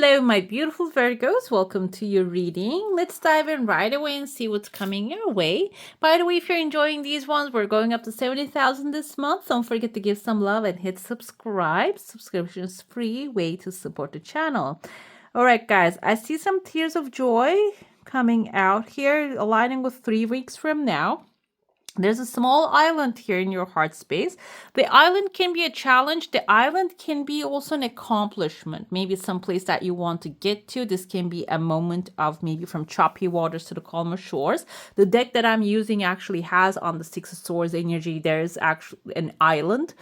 Hello, my beautiful Virgos. Welcome to your reading. Let's dive in right away and see what's coming your way. By the way, if you're enjoying these ones, we're going up to 70,000 this month. Don't forget to give some love and hit subscribe. Subscription is free way to support the channel. All right, guys, I see some tears of joy coming out here, aligning with 3 weeks from now. There's a small island here in your heart space. The island can be a challenge. The island can be also an accomplishment. Maybe some place that you want to get to. This can be a moment of maybe from choppy waters to the calmer shores. The deck that I'm using actually has on the Six of Swords energy, there's actually an island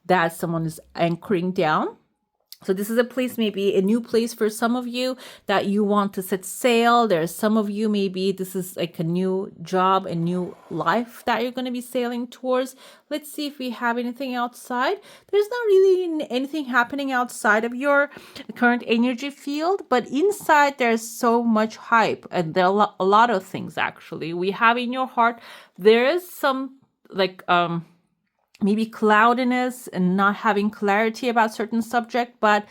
that someone is anchoring down. So this is a place, maybe a new place for some of you that you want to set sail. There's some of you, maybe this is like a new job, a new life that you're going to be sailing towards. Let's see if we have anything outside. There's not really anything happening outside of your current energy field, but inside there's so much hype, and there are a lot of things actually. We have in your heart, there is some like maybe cloudiness and not having clarity about certain subject. But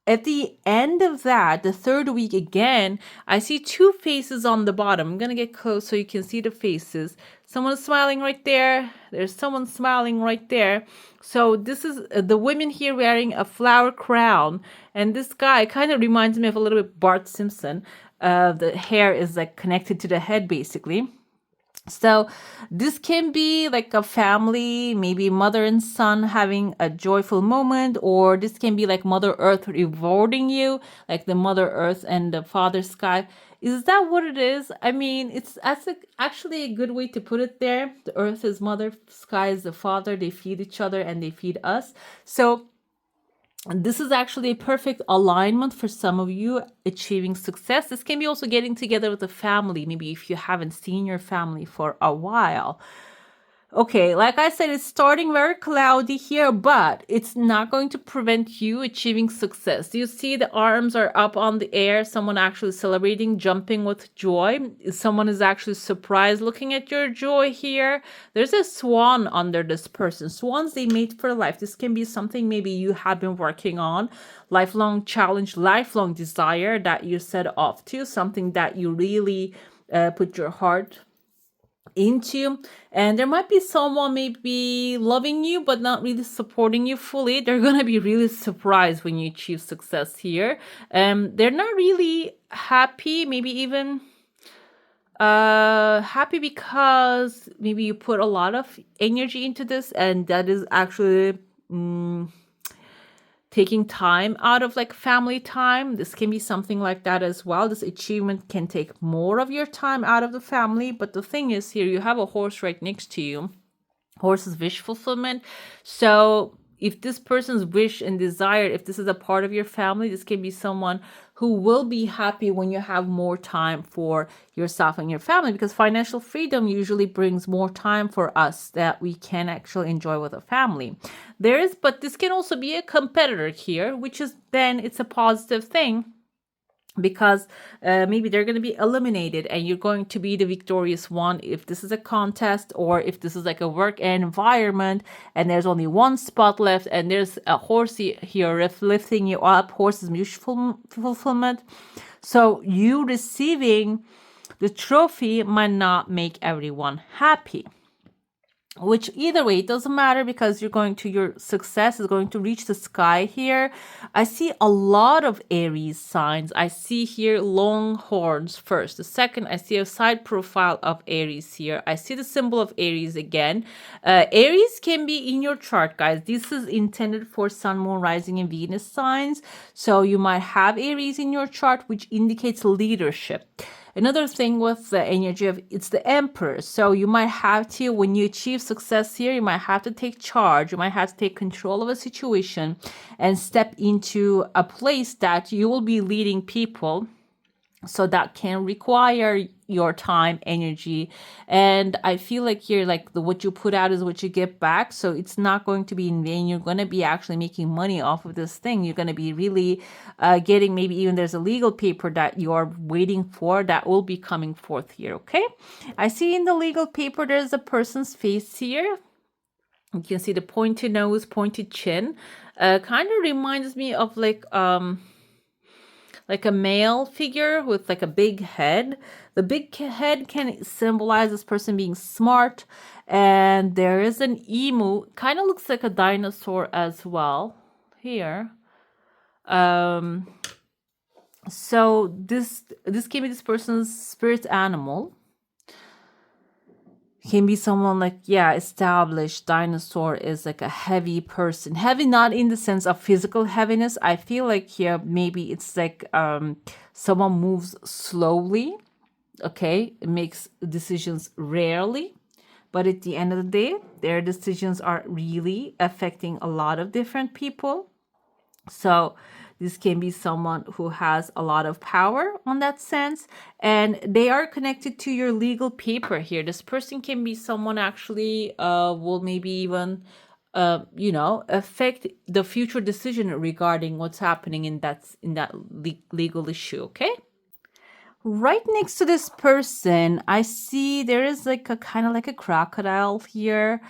at the end of that, the third week again, I see 2 faces on the bottom. I'm going to get close so you can see the faces. Someone is smiling right there. There's someone smiling right there. So this is the women here wearing a flower crown. And this guy kind of reminds me of a little bit Bart Simpson. The hair is like connected to the head basically. So this can be like a family, maybe mother and son having a joyful moment, or this can be like Mother Earth rewarding you, like the Mother Earth and the Father Sky. Is that what it is? I mean, that's actually a good way to put it there. The Earth is mother, sky is the father. They feed each other and they feed us. So this is actually a perfect alignment for some of you achieving success. This can be also getting together with a family, maybe if you haven't seen your family for a while. Okay, like I said, it's starting very cloudy here, but it's not going to prevent you achieving success. You see the arms are up on the air, someone actually celebrating, jumping with joy. Someone is actually surprised looking at your joy here. There's a swan under this person. Swans, they mate for life. This can be something maybe you have been working on, lifelong challenge, lifelong desire that you set off to, something that you really put your heart into. And there might be someone maybe loving you but not really supporting you fully. They're gonna be really surprised when you achieve success here. They're not really happy, maybe even happy because maybe you put a lot of energy into this, and that is actually taking time out of like family time. This can be something like that as well. This achievement can take more of your time out of the family. But the thing is, here you have a horse right next to you. Horse is wish fulfillment. So if this person's wish and desire, if this is a part of your family, this can be someone who will be happy when you have more time for yourself and your family, because financial freedom usually brings more time for us that we can actually enjoy with a family. But this can also be a competitor here, which is then it's a positive thing, because maybe they're going to be eliminated and you're going to be the victorious one if this is a contest, or if this is like a work environment and there's only one spot left and there's a horse here lifting you up. Horse is mutual fulfillment. So you receiving the trophy might not make everyone happy. Which either way, it doesn't matter, because your success is going to reach the sky here. I see a lot of Aries signs. I see here long horns first. The second, I see a side profile of Aries here. I see the symbol of Aries again. Aries can be in your chart, guys. This is intended for Sun, Moon, Rising, and Venus signs. So you might have Aries in your chart, which indicates leadership. Another thing with the energy of it's the Emperor. So you might have to, when you achieve success here, you might have to take charge. You might have to take control of a situation and step into a place that you will be leading people. So that can require your time, energy. And I feel like here, like what you put out is what you get back. So it's not going to be in vain. You're going to be actually making money off of this thing. You're going to be really getting, maybe even there's a legal paper that you are waiting for that will be coming forth here. Okay. I see in the legal paper, there's a person's face here. You can see the pointed nose, pointed chin. Kind of reminds me of like a male figure with like a big head. The big head can symbolize this person being smart. And there is an emu, kind of looks like a dinosaur as well here. So this can be this person's spirit animal. Can be someone like, yeah, established. Dinosaur is like a heavy person. Heavy not in the sense of physical heaviness. I feel like here maybe it's like someone moves slowly. Okay, it makes decisions rarely, but at the end of the day, their decisions are really affecting a lot of different people. So this can be someone who has a lot of power on that sense, and they are connected to your legal paper here. This person can be someone actually will maybe even affect the future decision regarding what's happening in that legal issue. Okay. Right next to this person, I see there is like a kind of like a crocodile here.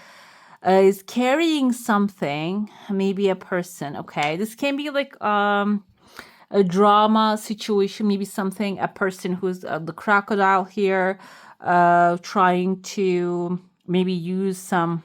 Is carrying something, maybe a person. Okay, this can be like a drama situation, maybe something, a person who's the crocodile here, trying to maybe use some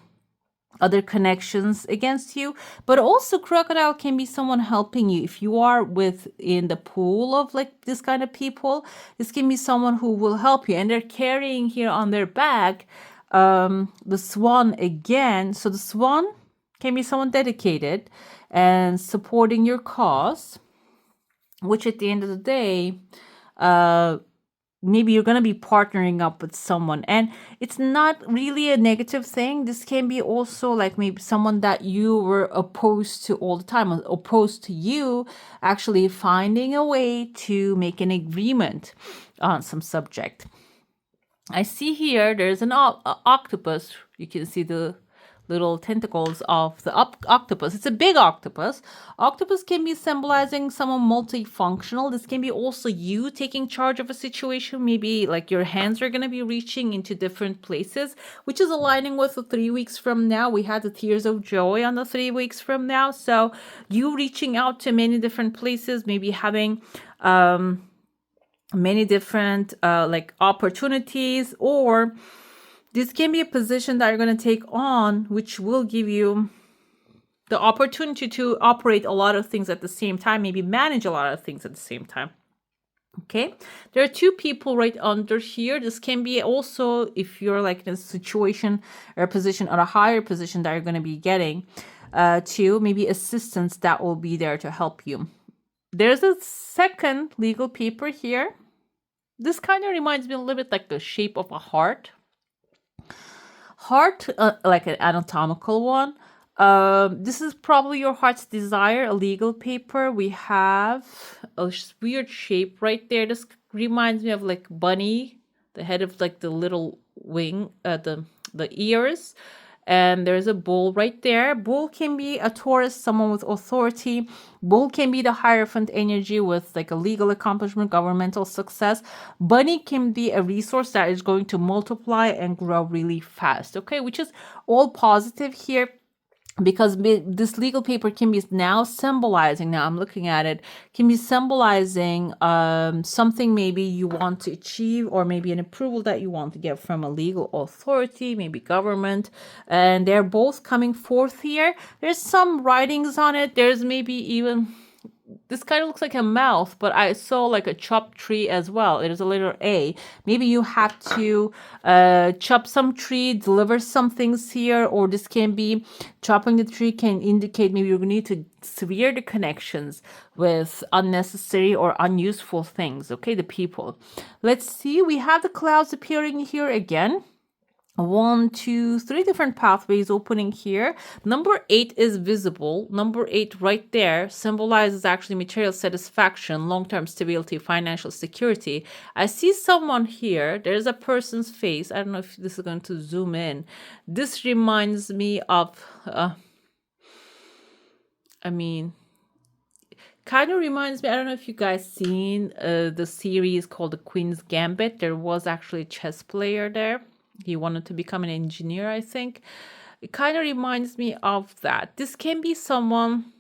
other connections against you. But also crocodile can be someone helping you. If you are within the pool of like this kind of people, this can be someone who will help you, and they're carrying here on their back the swan again. So the swan can be someone dedicated and supporting your cause, which at the end of the day, maybe you're going to be partnering up with someone, and it's not really a negative thing. This can be also like maybe someone that you were opposed to all the time, opposed to you actually finding a way to make an agreement on some subject. I see here there's an octopus. You can see the little tentacles of the octopus. It's a big octopus. Octopus can be symbolizing someone multifunctional. This can be also you taking charge of a situation. Maybe like your hands are going to be reaching into different places, which is aligning with the 3 weeks from now. We had the tears of joy on the 3 weeks from now. So you reaching out to many different places, maybe having many different like opportunities, or this can be a position that you're going to take on, which will give you the opportunity to operate a lot of things at the same time, maybe manage a lot of things at the same time. Okay, there are two people right under here. This can be also if you're like in a situation or a position or a higher position that you're going to be getting to maybe assistance that will be there to help you. There's a second legal paper here. This kind of reminds me a little bit like the shape of a heart. Heart, like an anatomical one. This is probably your heart's desire, a legal paper. We have a weird shape right there. This reminds me of like bunny, the head of like the little wing, the ears. And there's a bull right there. Bull can be a Taurus, someone with authority. Bull can be the Hierophant energy with like a legal accomplishment, governmental success. Bunny can be a resource that is going to multiply and grow really fast, okay? Which is all positive here, because this legal paper can be now symbolizing, now I'm looking at it, can be symbolizing something maybe you want to achieve, or maybe an approval that you want to get from a legal authority, maybe government, and they're both coming forth here. There's some writings on it. There's maybe even, this kind of looks like a mouth, but I saw like a chopped tree as well. It is a letter A. Maybe you have to chop some tree, deliver some things here, or this can be chopping the tree can indicate maybe you need to sever the connections with unnecessary or unuseful things. Okay, the people. Let's see. We have the clouds appearing here again. 1, 2, 3 different pathways opening here. Number 8 is visible. Number 8 right there symbolizes actually material satisfaction, long-term stability, financial security. I see someone here. There's a person's face. I don't know if this is going to zoom in. This reminds me of, kind of reminds me, I don't know if you guys seen the series called The Queen's Gambit. There was actually a chess player there. He wanted to become an engineer, I think. It kind of reminds me of that. This can be someone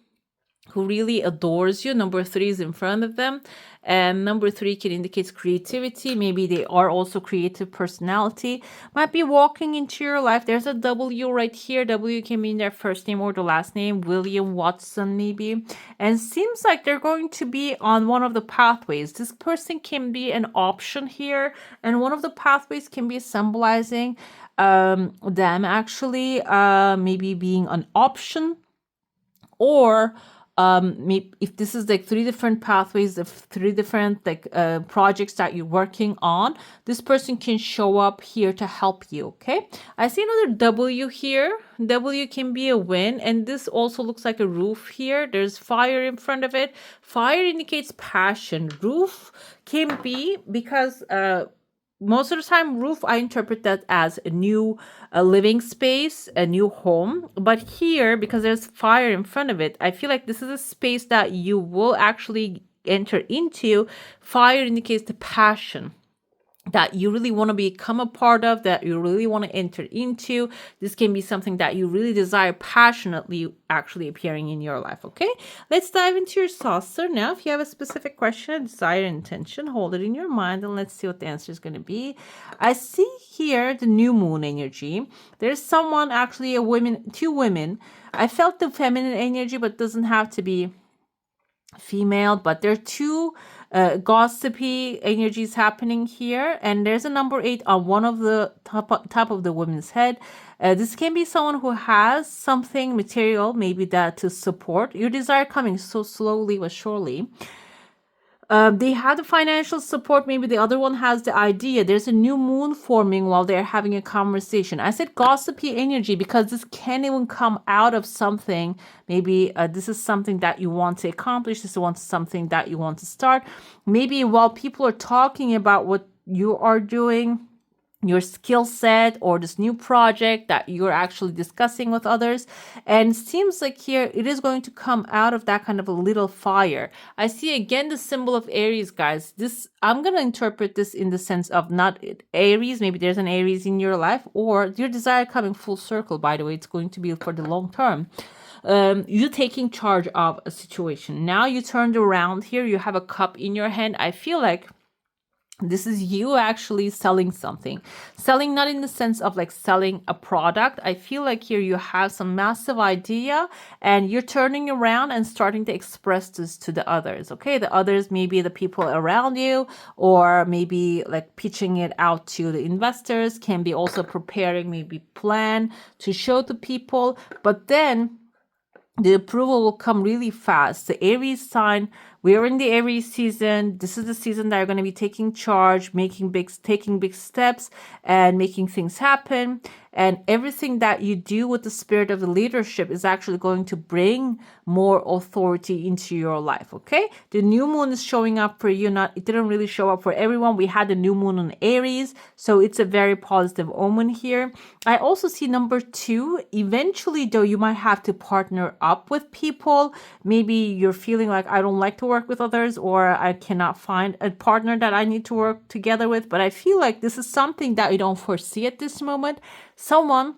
who really adores you. Number 3 is in front of them. And number 3 can indicate creativity. Maybe they are also creative personality. Might be walking into your life. There's a W right here. W can mean their first name or the last name. William Watson, maybe. And seems like they're going to be on one of the pathways. This person can be an option here. And one of the pathways can be symbolizing them actually maybe being an option, or maybe if this is like 3 different pathways of 3 different like projects that you're working on, this person can show up here to help you. Okay, I see another W here. W can be a win, and this also looks like a roof here. There's fire in front of it. Fire indicates passion. Roof can be because most of the time, roof, I interpret that as a new living space, a new home. But here, because there's fire in front of it, I feel like this is a space that you will actually enter into. Fire indicates the passion that you really want to become a part of, that you really want to enter into. This can be something that you really desire passionately actually appearing in your life. Okay, let's dive into your saucer now. If you have a specific question, desire, intention, hold it in your mind and let's see what the answer is going to be. I see here the new moon energy. There's someone, actually a woman, 2 women. I felt the feminine energy, but doesn't have to be female, but there are 2 gossipy energies happening here, and there's a number 8 on one of the top of the woman's head. This can be someone who has something material, maybe that to support your desire, coming so slowly but surely. They have the financial support. Maybe the other one has the idea. There's a new moon forming while they're having a conversation. I said gossipy energy because this can even come out of something. Maybe this is something that you want to accomplish. This is something that you want to start. Maybe while people are talking about what you are doing, your skill set, or this new project that you're actually discussing with others, and seems like here it is going to come out of that kind of a little fire. I see again the symbol of Aries, guys. This, I'm going to interpret this in the sense of not Aries, maybe there's an Aries in your life, or your desire coming full circle. By the way, it's going to be for the long term. You taking charge of a situation. Now you turned around here, you have a cup in your hand. I feel like this is you actually selling something. Selling not in the sense of like selling a product. I feel like here you have some massive idea and you're turning around and starting to express this to the others. Okay, the others, maybe the people around you, or maybe like pitching it out to the investors, can be also preparing maybe plan to show to people. But then the approval will come really fast. The Aries sign, we're in the Aries season. This is the season that you're going to be taking charge, taking big steps and making things happen. And everything that you do with the spirit of the leadership is actually going to bring more authority into your life. Okay. The new moon is showing up for you. It didn't really show up for everyone. We had the new moon on Aries. So it's a very positive omen here. I also see number 2. Eventually though, you might have to partner up with people. Maybe you're feeling like, I don't like to work with others, or I cannot find a partner that I need to work together with. But I feel like this is something that you don't foresee at this moment. Someone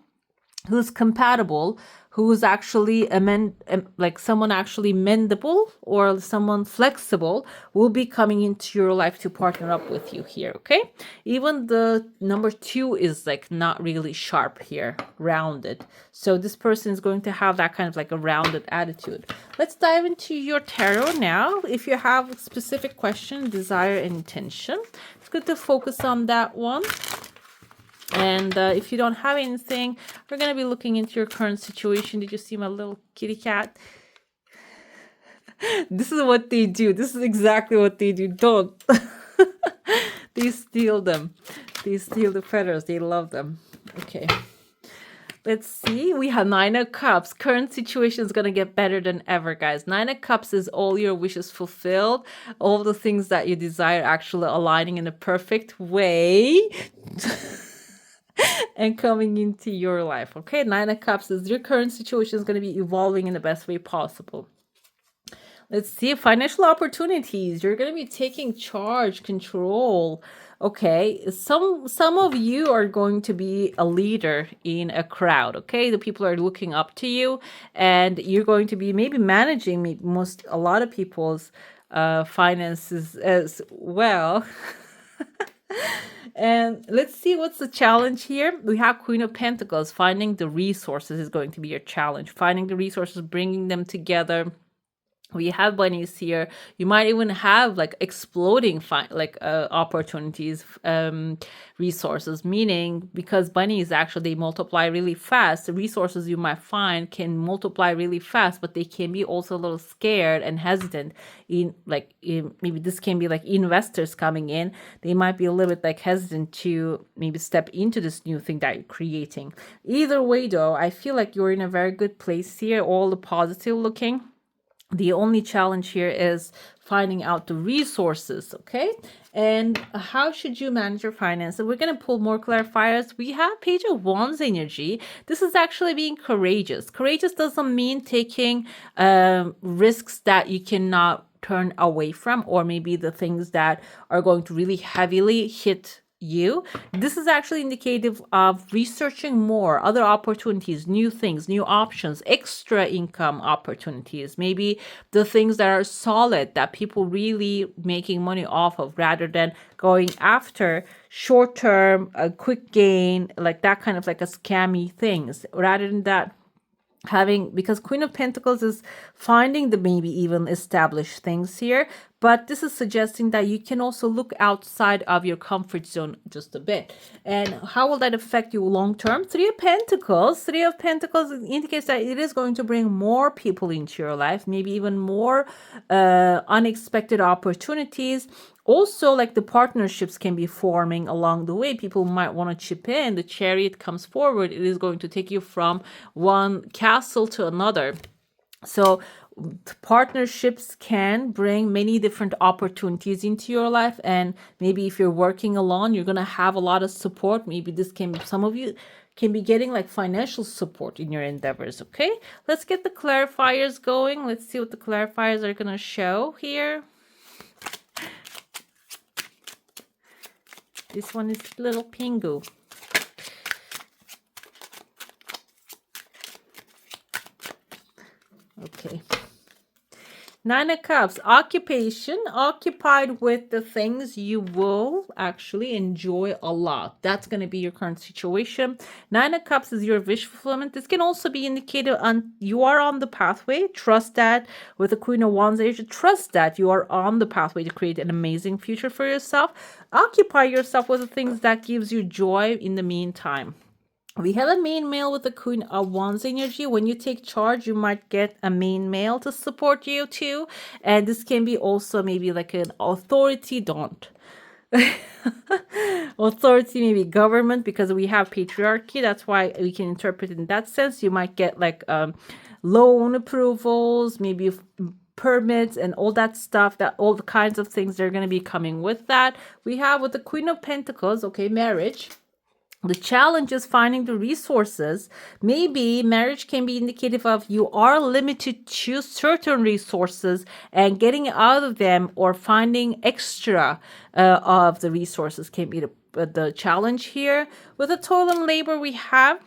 who's compatible, who's actually like someone actually mendable, or someone flexible, will be coming into your life to partner up with you here. Okay, even the number 2 is like not really sharp here, rounded. So this person is going to have that kind of like a rounded attitude. Let's dive into your tarot now. If you have a specific question, desire, and intention, it's good to focus on that one. And if you don't have anything, we're going to be looking into your current situation. Did you see my little kitty cat? This is what they do. This is exactly what they do. Don't. They steal them. They steal the feathers. They love them. Okay. Let's see. We have 9 of Cups. Current situation is going to get better than ever, guys. 9 of Cups is all your wishes fulfilled. All the things that you desire actually aligning in a perfect way. And coming into your life. Okay, 9 of Cups is your current situation is going to be evolving in the best way possible. Let's see, financial opportunities. You're going to be taking charge, control. Okay, some of you are going to be a leader in a crowd. Okay, the people are looking up to you, and you're going to be maybe managing a lot of people's finances as well. And let's see what's the challenge here. We have Queen of Pentacles. Finding the resources is going to be your challenge. Finding the resources, bringing them together. We have bunnies here. You might even have like exploding opportunities, resources, meaning because bunnies actually they multiply really fast, the resources you might find can multiply really fast, but they can be also a little scared and hesitant maybe this can be like investors coming in. They might be a little bit like hesitant to maybe step into this new thing that you're creating. Either way though, I feel like you're in a very good place here, all the positive looking. The only challenge here is finding out the resources, okay? And how should you manage your finances? We're going to pull more clarifiers. We have Page of Wands energy. This is actually being courageous. Courageous doesn't mean taking risks that you cannot turn away from, or maybe the things that are going to really heavily hit you. This is actually indicative of researching more, other opportunities, new things, new options, extra income opportunities, maybe the things that are solid that people really making money off of, rather than going after short term, a quick gain, like that kind of like a scammy things. Rather than that, because Queen of Pentacles is finding the maybe even established things here, but this is suggesting that you can also look outside of your comfort zone just a bit. And how will that affect you long term? Three of Pentacles indicates that it is going to bring more people into your life, maybe even more unexpected opportunities. Also, like the partnerships can be forming along the way. People might want to chip in. The Chariot comes forward. It is going to take you from one castle to another. So partnerships can bring many different opportunities into your life. And maybe if you're working alone, you're going to have a lot of support. Maybe this can be, some of you can be getting like financial support in your endeavors. Okay, let's get the clarifiers going. Let's see what the clarifiers are going to show here. This one is little Pingu. Okay. Nine of Cups, occupation, occupied with the things you will actually enjoy a lot. That's going to be your current situation. Nine of Cups is your wish fulfillment. This can also be indicated on you are on the pathway. Trust that with the Queen of Wands, you should trust that you are on the pathway to create an amazing future for yourself. Occupy yourself with the things that gives you joy in the meantime. We have a main male with the Queen of Wands energy. When you take charge, you might get a main male to support you too. And this can be also maybe like an authority, don't. Authority, maybe government, because we have patriarchy. That's why we can interpret it in that sense. You might get like loan approvals, maybe permits and all that stuff, that all the kinds of things that are going to be coming with that. We have with the Queen of Pentacles, okay, marriage. The challenge is finding the resources. Maybe marriage can be indicative of you are limited to certain resources and getting out of them or finding extra of the resources can be the challenge here. With the toil and labor we have,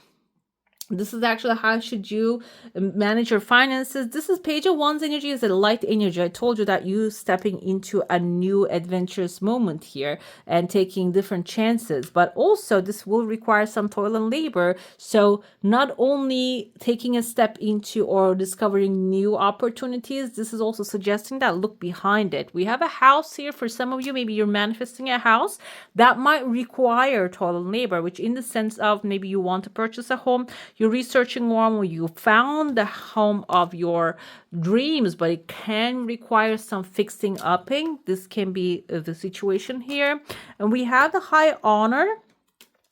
this is actually how should you manage your finances. This is Page of Wands energy, is a light energy. I told you that you stepping into a new adventurous moment here and taking different chances, but also this will require some toil and labor. So not only taking a step into or discovering new opportunities, this is also suggesting that look behind it. We have a house here for some of you. Maybe you're manifesting a house that might require toil and labor, which in the sense of maybe you want to purchase a home. You're researching one where you found the home of your dreams, but it can require some fixing upping. This can be the situation here. And we have the High Honor.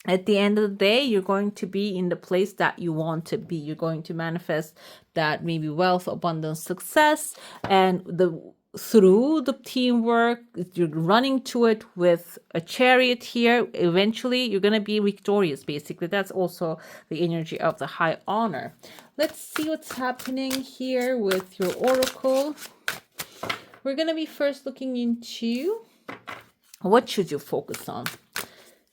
At the end of the day, you're going to be in the place that you want to be. You're going to manifest that maybe wealth, abundance, success, and through the teamwork, you're running to it with a Chariot here. Eventually, you're going to be victorious, basically. That's also the energy of the High Honor. Let's see what's happening here with your Oracle. We're going to be first looking into what should you focus on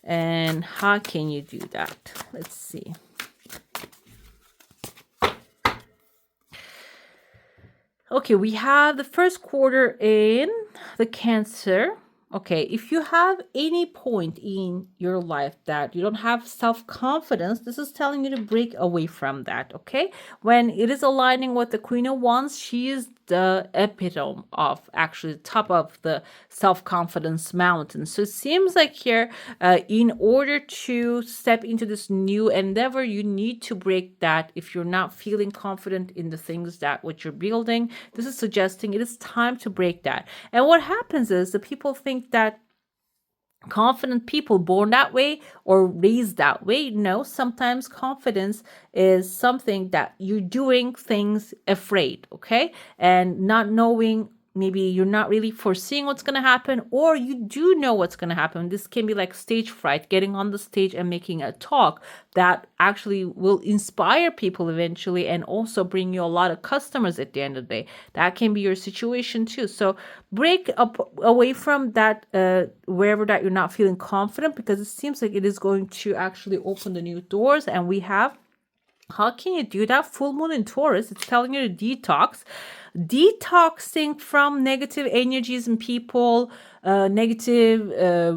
and how can you do that. Let's see. Okay, we have the first quarter in the Cancer. Okay, if you have any point in your life that you don't have self-confidence, this is telling you to break away from that, okay? When it is aligning with the Queen of Wands, she is the epitome of actually the top of the self-confidence mountain. So it seems like here, in order to step into this new endeavor, you need to break that. If you're not feeling confident in the things that what you're building, this is suggesting it is time to break that. And what happens is the people think that confident people born that way or raised that way. No, sometimes confidence is something that you're doing things afraid, okay? And not knowing, maybe you're not really foreseeing what's going to happen, or you do know what's going to happen. This can be like stage fright, getting on the stage and making a talk that actually will inspire people eventually and also bring you a lot of customers at the end of the day. That can be your situation too. So break up away from that, wherever that you're not feeling confident, because it seems like it is going to actually open the new doors. And we have, how can you do that? Full moon in Taurus, it's telling you to detox. Detoxing from negative energies and people, negative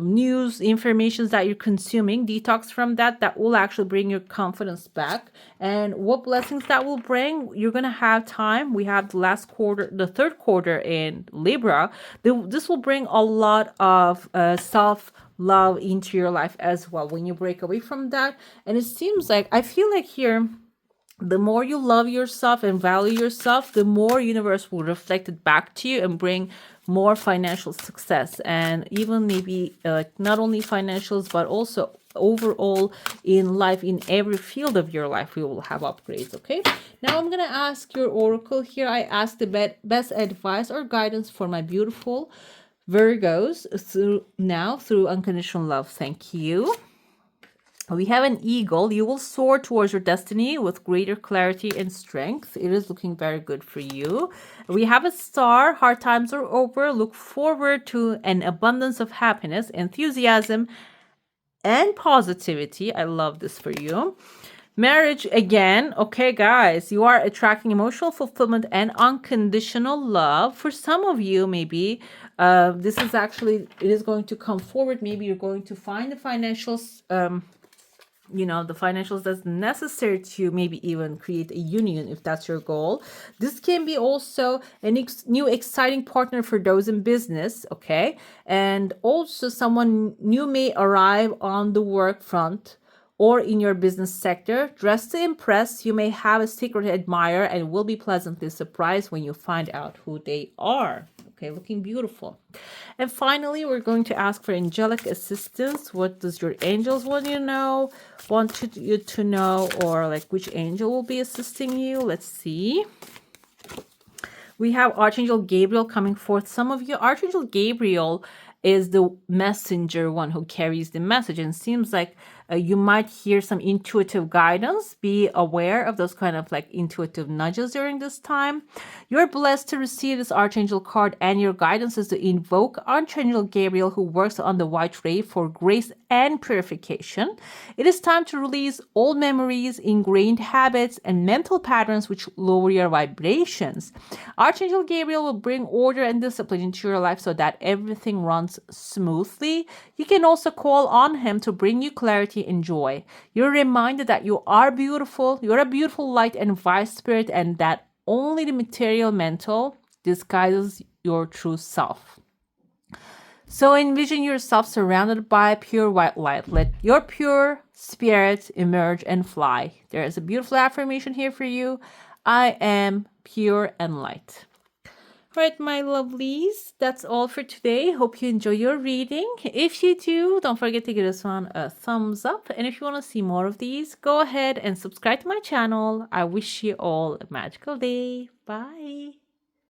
news, information that you're consuming. Detox from that. That will actually bring your confidence back. And what blessings that will bring? You're going to have time. We have the last quarter, the third quarter in Libra. This will bring a lot of self-love into your life as well when you break away from that. And it seems like, I feel like here, the more you love yourself and value yourself, the more universe will reflect it back to you and bring more financial success. And even maybe not only financials, but also overall in life, in every field of your life, you will have upgrades. Okay, now I'm gonna ask your oracle here. I ask the best advice or guidance for my beautiful Virgos through unconditional love. Thank you. We have an eagle. You will soar towards your destiny with greater clarity and strength. It is looking very good for you. We have a star. Hard times are over. Look forward to an abundance of happiness, enthusiasm, and positivity. I love this for you. Marriage again. Okay, guys, you are attracting emotional fulfillment and unconditional love. For some of you, maybe this is actually, it is going to come forward. Maybe you're going to find the financials, the financials that's necessary to maybe even create a union if that's your goal. This can be also a new exciting partner for those in business, okay? And also someone new may arrive on the work front or in your business sector. Dressed to impress, you may have a secret admirer and will be pleasantly surprised when you find out who they are. Okay, looking beautiful. And finally, we're going to ask for angelic assistance. What does your angels want you to know, or like which angel will be assisting you? Let's see. We have Archangel Gabriel coming forth. Some of you, Archangel Gabriel is the messenger one who carries the message, and seems like you might hear some intuitive guidance. Be aware of those kind of like intuitive nudges during this time. You're blessed to receive this Archangel card, and your guidance is to invoke Archangel Gabriel, who works on the white ray for grace and purification. It is time to release old memories, ingrained habits, and mental patterns which lower your vibrations. Archangel Gabriel will bring order and discipline into your life so that everything runs smoothly. You can also call on him to bring you clarity and joy. You're reminded that you are beautiful, you're a beautiful light and vice spirit, and that only the material mental disguises your true self. So envision yourself surrounded by pure white light. Let your pure spirit emerge and fly. There is a beautiful affirmation here for you. I am pure and light. Right, my lovelies, that's all for today. Hope you enjoy your reading. If you do, don't forget to give this one a thumbs up. And if you want to see more of these, go ahead and subscribe to my channel. I wish you all a magical day. Bye.